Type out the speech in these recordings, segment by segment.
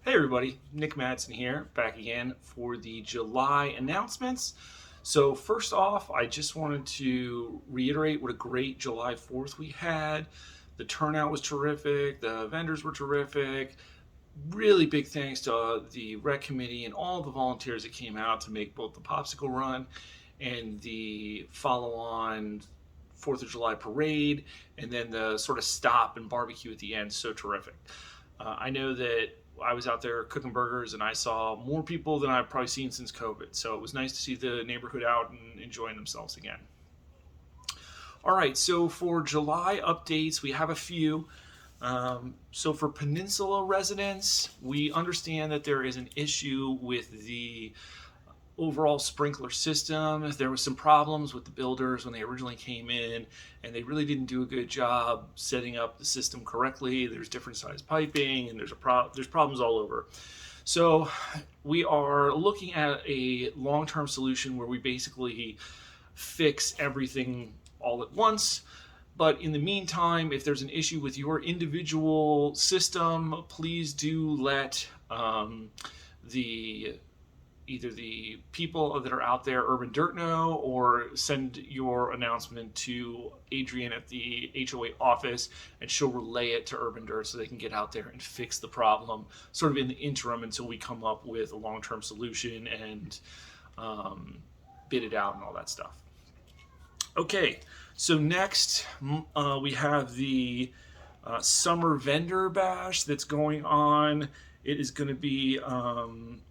Hey everybody, Nick Madsen here, back again for the July announcements. So first off, I just wanted to reiterate what a great July 4th we had. The turnout was terrific, the vendors were terrific. Really big thanks to the rec committee and all the volunteers that came out to make both the popsicle run and the follow-on 4th of July parade, and then the sort of stop and barbecue at the end. So terrific. I know that I was out there cooking burgers and I saw more people than I've probably seen since COVID. So it was nice to see the neighborhood out and enjoying themselves again. All right, so for July updates, we have a few. So for Peninsula residents, we understand that there is an issue with the overall sprinkler system. There was some problems with the builders when they originally came in, and they really didn't do a good job setting up the system correctly. There's different size piping, and there's problems all over. So we are looking at a long-term solution where we basically fix everything all at once. But in the meantime, if there's an issue with your individual system, please do let the either the people that are out there, Urban Dirt, know, or send your announcement to Adrian at the HOA office, and she'll relay it to Urban Dirt so they can get out there and fix the problem, sort of in the interim until we come up with a long-term solution and bid it out and all that stuff. Okay, so next we have the summer vendor bash that's going on. It is going to be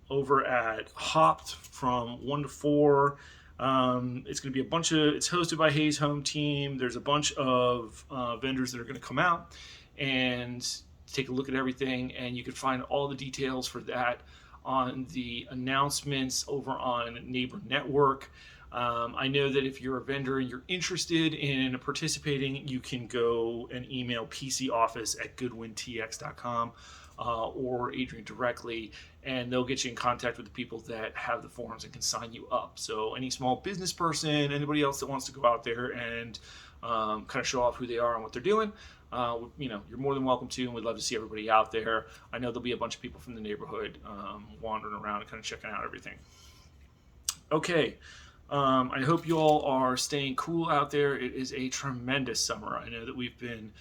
over at Hopped from 1 to 4. It's going to be it's hosted by Hayes Home Team. There's a bunch of vendors that are going to come out and take a look at everything, and you can find all the details for that on the announcements over on Neighbor Network. I know that if you're a vendor and you're interested in participating, you can go and email pcoffice@goodwintx.com or Adrian directly, and they'll get you in contact with the people that have the forms and can sign you up. So any small business person, anybody else that wants to go out there and kind of show off who they are and what they're doing, you're more than welcome to, and we'd love to see everybody out there. I know there'll be a bunch of people from the neighborhood wandering around and kind of checking out everything. Okay. I hope you all are staying cool out there. It is a tremendous summer. I know that we've been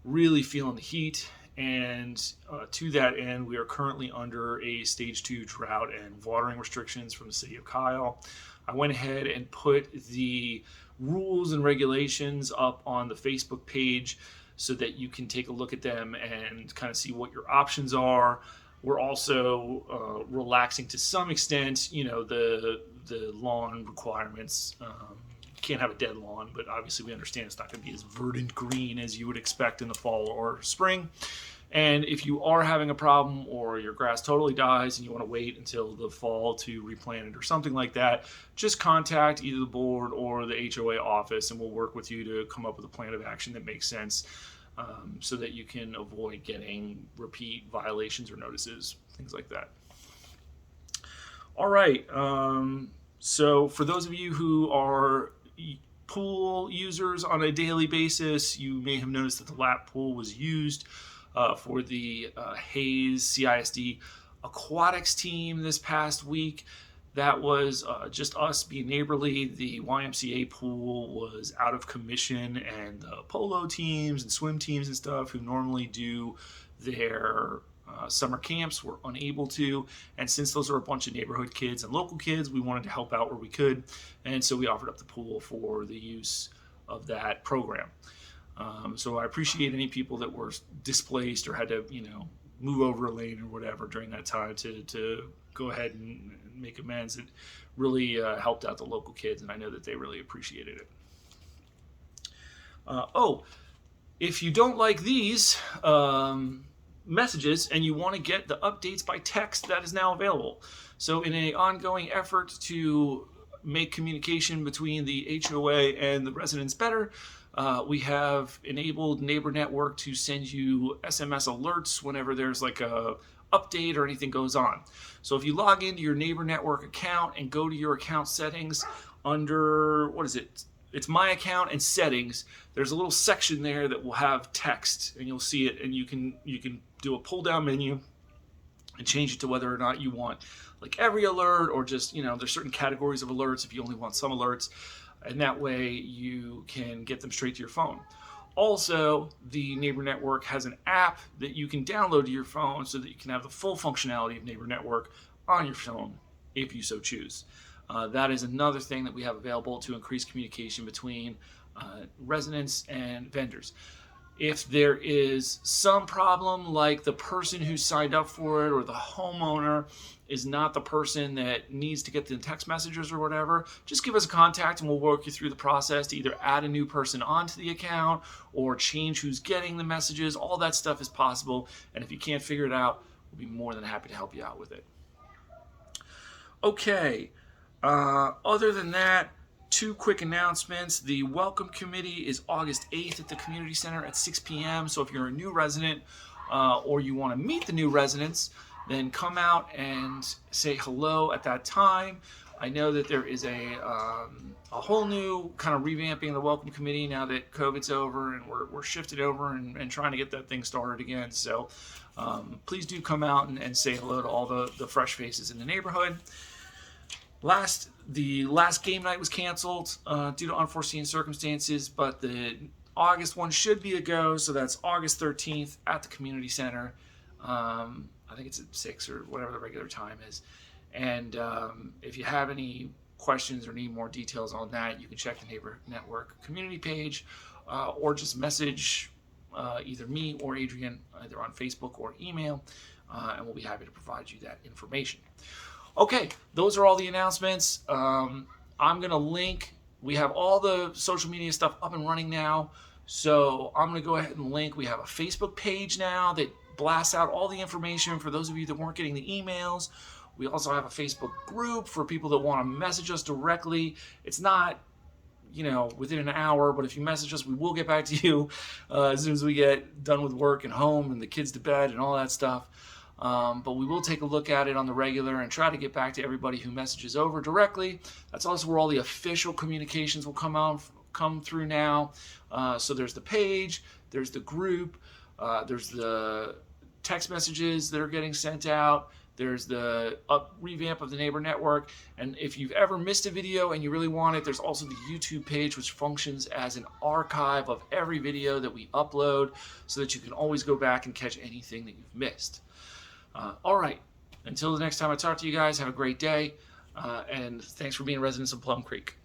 really feeling the heat, and to that end, we are currently under a stage 2 drought and watering restrictions from the city of Kyle. I went ahead and put the rules and regulations up on the Facebook page so that you can take a look at them and kind of see what your options are. We're also relaxing to some extent, the lawn requirements. Can't have a dead lawn, but obviously we understand it's not going to be as verdant green as you would expect in the fall or spring. And if you are having a problem or your grass totally dies and you want to wait until the fall to replant it or something like that, just contact either the board or the HOA office, and we'll work with you to come up with a plan of action that makes sense, so that you can avoid getting repeat violations or notices, things like that. All right. So for those of you who are pool users on a daily basis, you may have noticed that the lap pool was used for the Hayes CISD aquatics team this past week. That was just us being neighborly. The YMCA pool was out of commission, and the polo teams and swim teams and stuff who normally do their summer camps were unable to. And since those are a bunch of neighborhood kids and local kids, we wanted to help out where we could. And so we offered up the pool for the use of that program. So I appreciate any people that were displaced or had to, move over a lane or whatever during that time to go ahead and make amends. It really helped out the local kids, and I know that they really appreciated it. If you don't like these messages and you want to get the updates by text, that is now available. So in an ongoing effort to make communication between the HOA and the residents better, we have enabled Neighbor Network to send you SMS alerts whenever there's like a update or anything goes on. So if you log into your Neighbor Network account and go to your account settings under, it's my account and settings, there's a little section there that will have text, and you'll see it, and you can do a pull down menu and change it to whether or not you want like every alert or just, there's certain categories of alerts if you only want some alerts. And that way you can get them straight to your phone. Also, the Neighbor Network has an app that you can download to your phone so that you can have the full functionality of Neighbor Network on your phone if you so choose. That is another thing that we have available to increase communication between residents and vendors. If there is some problem, like the person who signed up for it or the homeowner is not the person that needs to get the text messages or whatever, just give us a contact and we'll work you through the process to either add a new person onto the account or change who's getting the messages. All that stuff is possible. And if you can't figure it out, we'll be more than happy to help you out with it. Okay. Other than that, 2 quick announcements. The Welcome Committee is August 8th at the Community Center at 6 p.m. So if you're a new resident or you want to meet the new residents, then come out and say hello at that time. I know that there is a whole new kind of revamping of the Welcome Committee now that COVID's over, and we're shifted over and trying to get that thing started again. So please do come out and say hello to all the fresh faces in the neighborhood. The last game night was canceled due to unforeseen circumstances, but the August one should be a go. So that's August 13th at the Community Center. I think it's at 6 or whatever the regular time is. And if you have any questions or need more details on that, you can check the Neighbor Network community page or just message either me or Adrian either on Facebook or email, and we'll be happy to provide you that information. Okay, those are all the announcements. I'm going to link. We have all the social media stuff up and running now. So I'm going to go ahead and link. We have a Facebook page now that blasts out all the information for those of you that weren't getting the emails. We also have a Facebook group for people that want to message us directly. It's not, within an hour, but if you message us, we will get back to you as soon as we get done with work and home and the kids to bed and all that stuff. But we will take a look at it on the regular and try to get back to everybody who messages over directly. That's also where all the official communications will come through now. So there's the page, there's the group, there's the text messages that are getting sent out, there's the revamp of the Neighbor Network, and if you've ever missed a video and you really want it, there's also the YouTube page, which functions as an archive of every video that we upload so that you can always go back and catch anything that you've missed. All right, until the next time I talk to you guys, have a great day, and thanks for being residents of Plum Creek.